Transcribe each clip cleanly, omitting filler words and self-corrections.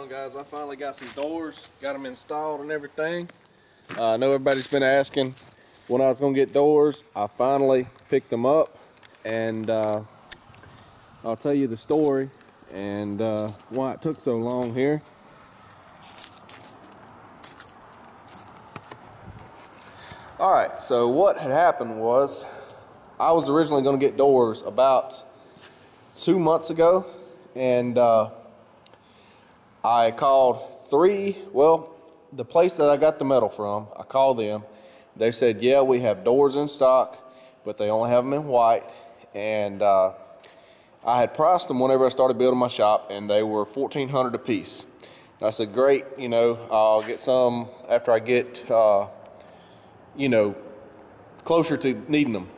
on, guys. I finally got some doors, got them installed and everything. I know everybody's been asking when I was gonna get doors. I finally picked them up, and I'll tell you the story and why it took so long here. All right, so what had happened was I was originally gonna get doors about 2 months ago, and I called the place that I got the metal from, I called them. They said, yeah, we have doors in stock, but they only have them in white. And I had priced them whenever I started building my shop, and they were $1,400 a piece. And I said, great, you know, I'll get some after I get, you know, closer to needing them.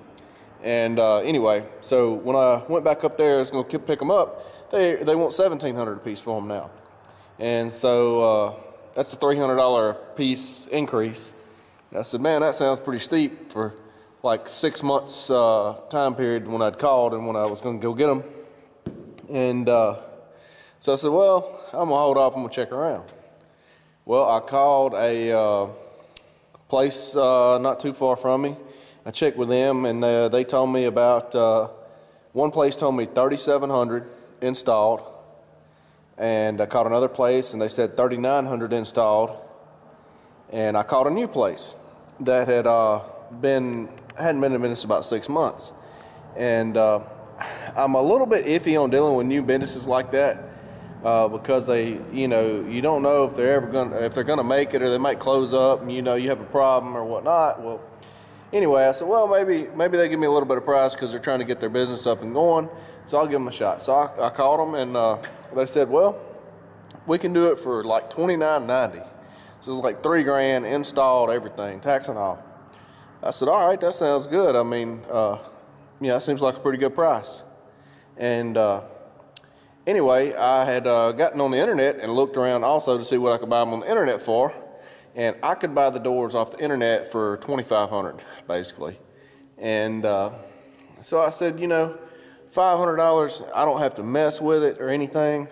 And anyway, so when I went back up there, I was going to pick them up. They want $1,700 a piece for them now. And so that's a $300 a piece increase. And I said, man, that sounds pretty steep for like 6 months time period when I'd called and when I was going to go get them. And so I said, well, I'm going to hold off. I'm going to check around. Well, I called a place not too far from me. I checked with them, and they told me about, one place told me $3,700 installed, and I called another place and they said $3,900 installed. And I called a new place that hadn't been in business about 6 months. And I'm a little bit iffy on dealing with new businesses like that because they, you know, you don't know if they're gonna make it, or they might close up and you know you have a problem or whatnot. Well, anyway, I said, well, maybe they give me a little bit of price because they're trying to get their business up and going, so I'll give them a shot. So I called them, and they said, well, we can do it for like $29.90. So it's like $3 grand installed, everything, tax and all. I said, all right, that sounds good. I mean, yeah, it seems like a pretty good price. And anyway, I had gotten on the internet and looked around also to see what I could buy them on the internet for. And I could buy the doors off the internet for $2,500, basically. And so I said, you know, $500, I don't have to mess with it or anything.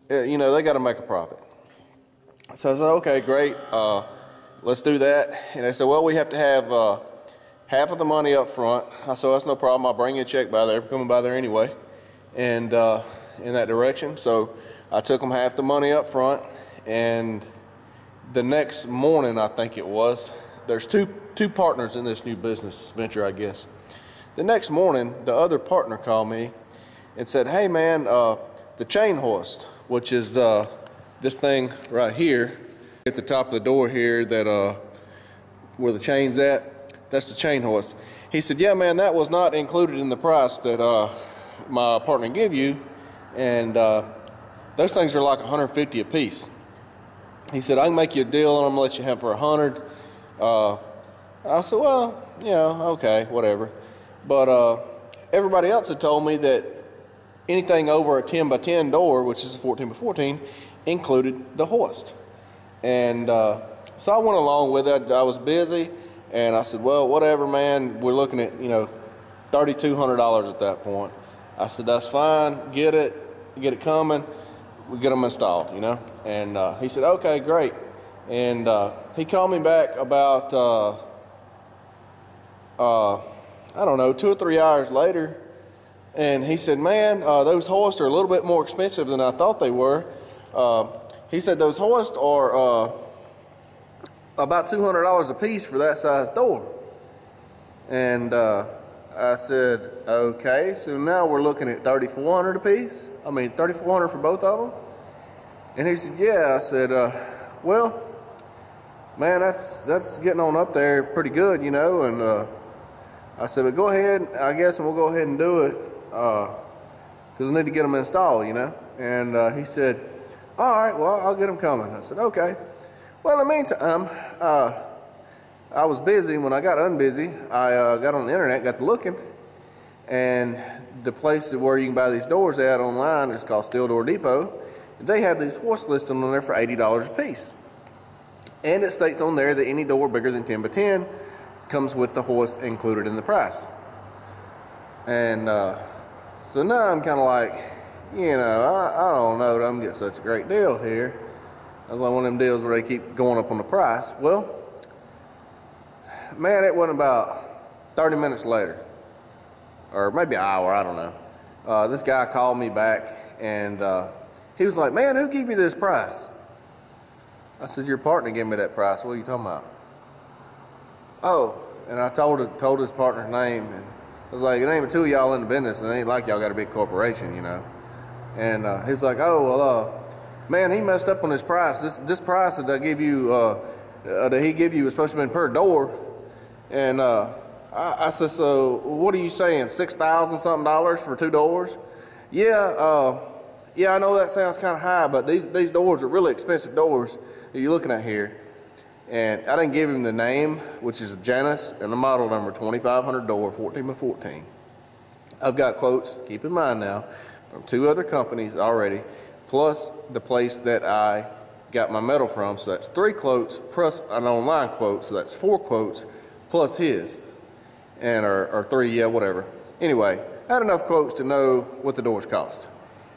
You know, they got to make a profit. So I said, okay, great, let's do that. And they said, well, we have to have half of the money up front. I said, that's no problem. I'll bring you a check by there. I'm coming by there anyway. And in that direction. So I took them half the money up front, and the next morning, I think it was, there's two partners in this new business venture, I guess. The next morning, the other partner called me and said, hey man, the chain hoist, which is this thing right here at the top of the door here, that where the chain's at, that's the chain hoist. He said, yeah man, that was not included in the price that my partner gave you, and those things are like $150 a piece. He said, I can make you a deal on them, let you have for $100. I said, well, yeah, okay, whatever. But everybody else had told me that anything over a 10 by 10 door, which is a 14 by 14, included the hoist. And so I went along with it. I was busy, and I said, well, whatever, man. We're looking at, you know, $3,200 at that point. I said, that's fine. Get it coming. We get them installed, you know. And he said, okay, great. And he called me back about I don't know, 2 or 3 hours later, and he said, man, those hoists are a little bit more expensive than I thought they were. He said those hoists are about $200 a piece for that size door. And I said, okay, so now we're looking at $3,400 a piece? I mean, $3,400 for both of them? And he said, yeah. I said, well, man, that's getting on up there pretty good, you know. And I said, but go ahead, I guess, and we'll go ahead and do it, because I need to get them installed, you know. And he said, all right, well, I'll get them coming. I said, okay. Well, in the meantime, I was busy. When I got unbusy, I got on the internet, got to looking, and the place where you can buy these doors at online is called Steel Door Depot. They have these hoists listed on there for $80 a piece. And it states on there that any door bigger than 10 by 10 comes with the hoist included in the price. And so now I'm kind of like, you know, I don't know that I'm getting such a great deal here. That's like one of them deals where they keep going up on the price. Well, man, it wasn't about 30 minutes later, or maybe an hour, I don't know. This guy called me back, and he was like, man, who gave you this price? I said, your partner gave me that price. What are you talking about? Oh, and I told his partner's name, and I was like, it ain't but two of y'all in the business, and it ain't like y'all got a big corporation, you know. And he was like, oh, well, man, he messed up on his price. This price that I give you, that he give you was supposed to be per door. And I said, so what are you saying, $6,000 something for 2 doors? Yeah, yeah, I know that sounds kind of high, but these doors are really expensive doors that you're looking at here. And I didn't give him the name, which is Janus, and the model number 2500 door, 14 by 14. I've got quotes, keep in mind now, from 2 other companies already, plus the place that I got my metal from. So that's 3 quotes plus an online quote, so that's 4 quotes plus his, and or 3, yeah, whatever. Anyway, I had enough quotes to know what the doors cost.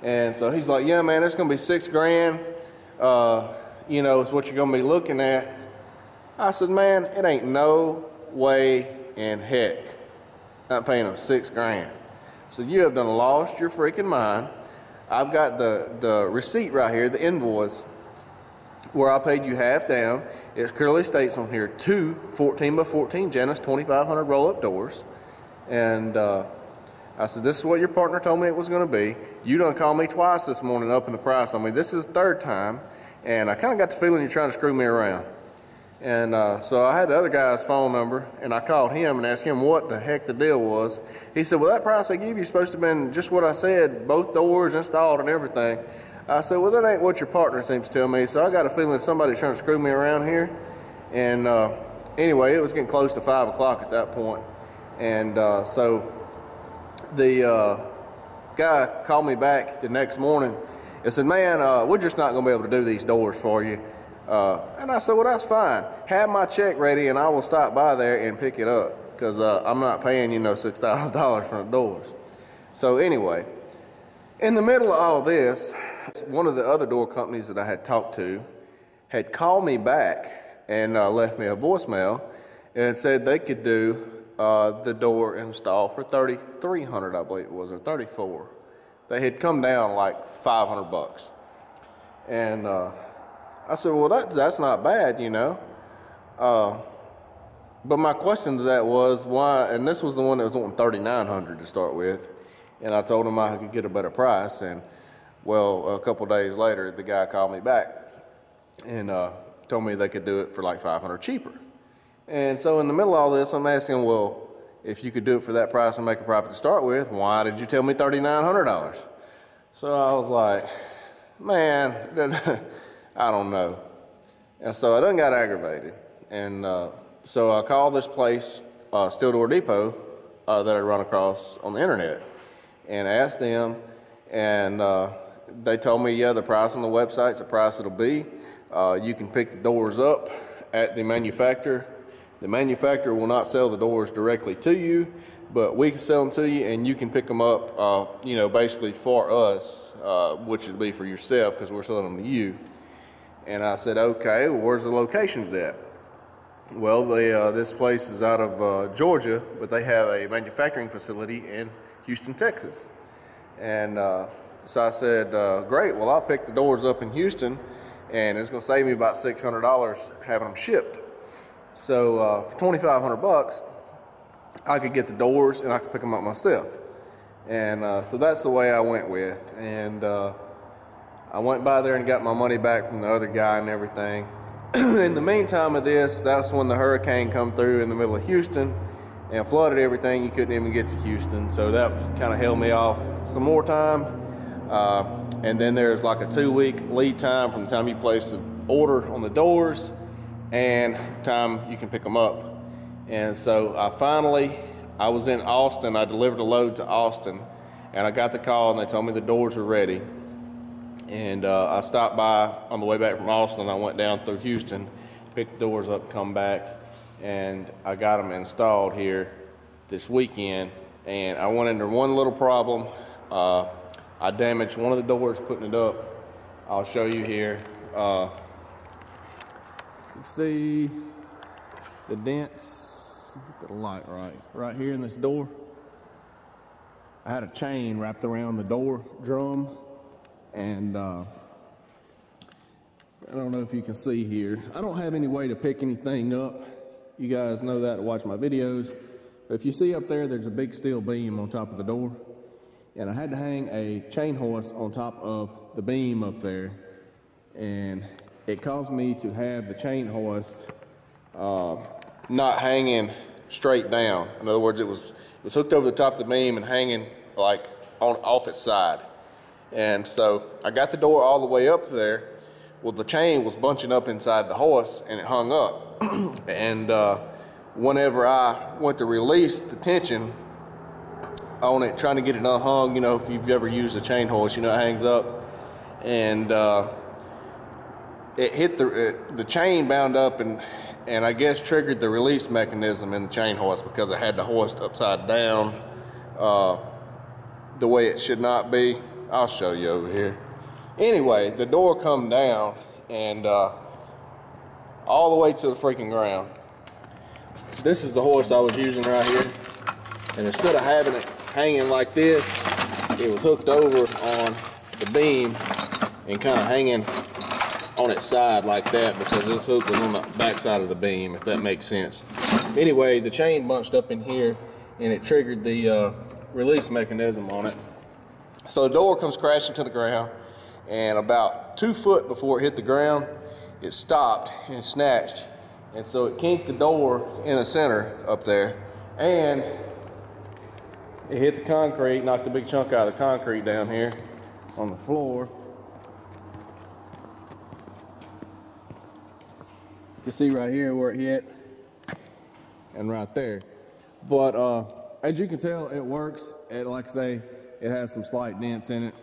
And so he's like, yeah, man, it's gonna be $6 grand. You know, it's what you're gonna be looking at. I said, man, it ain't no way in heck I'm paying him $6 grand. So you have done lost your freaking mind. I've got the receipt right here, the invoice, where I paid you half down. It clearly states on here 2 14 by 14 Janus 2500 roll-up doors. And I said, this is what your partner told me it was going to be. You done called me twice this morning upping the price on me. This is the 3rd time, and I kind of got the feeling you're trying to screw me around. And so I had the other guy's phone number, and I called him and asked him what the heck the deal was. He said, well, that price I gave you is supposed to have been just what I said, both doors installed and everything. I said, well, that ain't what your partner seems to tell me, so I got a feeling somebody's trying to screw me around here. And anyway, it was getting close to 5 o'clock at that point. And so the guy called me back the next morning and said, man, we're just not going to be able to do these doors for you. And I said, well, that's fine. Have my check ready, and I will stop by there and pick it up, because I'm not paying, you know, $6,000 for the doors. So anyway, in the middle of all this, one of the other door companies that I had talked to had called me back and left me a voicemail and said they could do the door install for $3,300, I believe it was, or $3,400. They had come down like $500. And I said, well, that's not bad, you know. But my question to that was why, and this was the one that was wanting $3,900 to start with, and I told him I could get a better price. And well, a couple days later, the guy called me back and told me they could do it for like $500 cheaper. And so in the middle of all this, I'm asking, well, if you could do it for that price and make a profit to start with, why did you tell me $3,900? So I was like, man, I don't know. And so I done got aggravated. And so I called this place, Steel Door Depot, that I run across on the internet, and asked them, and they told me, yeah, the price on the website's the price it'll be. You can pick the doors up at the manufacturer. The manufacturer will not sell the doors directly to you, but we can sell them to you, and you can pick them up, you know, basically for us, which would be for yourself, because we're selling them to you. And I said, okay, well, where's the locations at? Well, this place is out of Georgia, but they have a manufacturing facility in Houston, Texas. And so I said, great, well, I'll pick the doors up in Houston, and it's going to save me about $600 having them shipped. So for $2,500, I could get the doors and I could pick them up myself. And so that's the way I went with. And I went by there and got my money back from the other guy and everything. In the meantime of this, that's when the hurricane come through in the middle of Houston and flooded everything. You couldn't even get to Houston. So that kind of held me off some more time. And then there's like a 2-week lead time from the time you place the order on the doors and time you can pick them up. And so I was in Austin. I delivered a load to Austin, and I got the call and they told me the doors were ready. And I stopped by on the way back from Austin. I went down through Houston, picked the doors up, come back, and I got them installed here this weekend. And I went into one little problem. I damaged one of the doors putting it up. I'll show you here. You see the dents, get the light right here in this door. I had a chain wrapped around the door drum, and I don't know if you can see here. I don't have any way to pick anything up. You guys know that to watch my videos. But if you see up there, there's a big steel beam on top of the door. And I had to hang a chain hoist on top of the beam up there. And it caused me to have the chain hoist not hanging straight down. In other words, it was hooked over the top of the beam and hanging like off its side. And so I got the door all the way up there. Well, the chain was bunching up inside the hoist and it hung up. And whenever I went to release the tension on it, trying to get it unhung, you know, if you've ever used a chain hoist, you know, it hangs up. And it hit the chain bound up and I guess triggered the release mechanism in the chain hoist, because I had the hoist upside down the way it should not be. I'll show you over here. Anyway, the door come down and all the way to the freaking ground. This is the hoist I was using right here, and instead of having it hanging like this, it was hooked over on the beam and kind of hanging on its side like that, because this hook was on the back side of the beam, if that makes sense. Anyway, the chain bunched up in here and it triggered the release mechanism on it. So the door comes crashing to the ground, and about 2 foot before it hit the ground, it stopped and snatched. And so it kinked the door in the center up there, and it hit the concrete, knocked a big chunk out of the concrete down here on the floor. You can see right here where it hit, and right there. But as you can tell, it works. Like I say, it has some slight dents in it.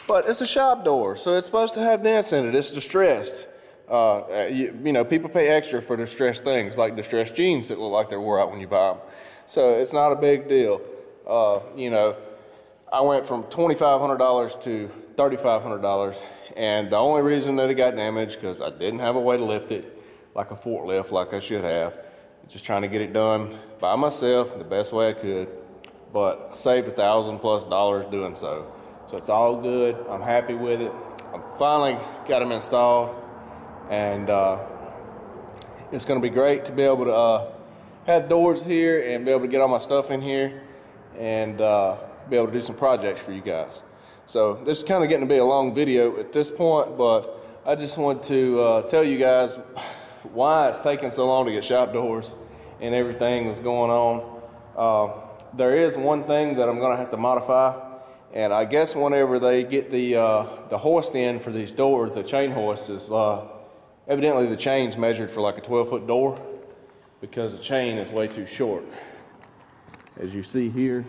But it's a shop door, so it's supposed to have dents in it. It's distressed. You know, people pay extra for distressed things, like distressed jeans that look like they're wore out when you buy them. So it's not a big deal. You know, I went from $2,500 to $3,500, and the only reason that it got damaged because I didn't have a way to lift it like a forklift, like I should have. Just trying to get it done by myself the best way I could, but I saved $1,000+ doing so. So it's all good. I'm happy with it. I finally got them installed, and it's going to be great to be able to have doors here and be able to get all my stuff in here and be able to do some projects for you guys. So this is kind of getting to be a long video at this point, but I just want to tell you guys why it's taking so long to get shop doors and everything that's going on. There is one thing that I'm going to have to modify. And I guess whenever they get the hoist in for these doors, the chain hoist is, evidently the chain's measured for like a 12-foot door, because the chain is way too short. As you see here,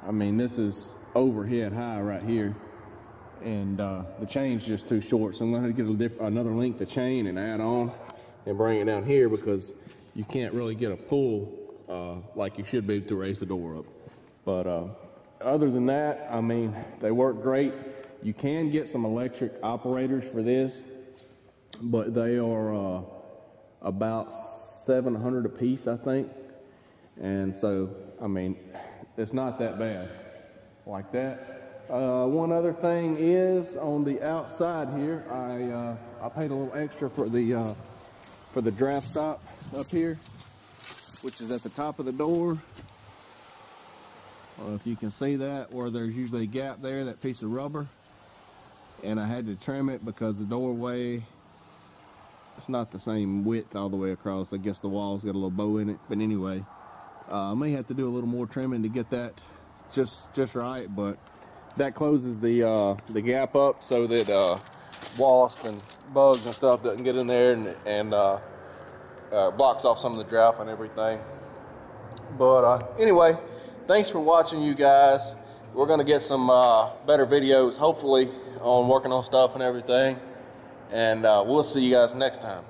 I mean, this is overhead high right here, and the chain's just too short. So I'm going to get another length of chain and add on and bring it down here, because you can't really get a pull like you should be to raise the door up. But other than that, I mean, they work great. You can get some electric operators for this, but they are about $700 a piece, I think. And so, I mean, it's not that bad like that. One other thing is on the outside here, I paid a little extra for the draft stop up here, which is at the top of the door. If you can see that, where there's usually a gap there, that piece of rubber, and I had to trim it because the doorway, it's not the same width all the way across. I guess the wall's got a little bow in it, but anyway, I may have to do a little more trimming to get that just right, but that closes the gap up so that wasps and bugs and stuff doesn't get in there, and blocks off some of the draft and everything. But anyway, thanks for watching, you guys. We're going to get some better videos, hopefully, on working on stuff and everything. And we'll see you guys next time.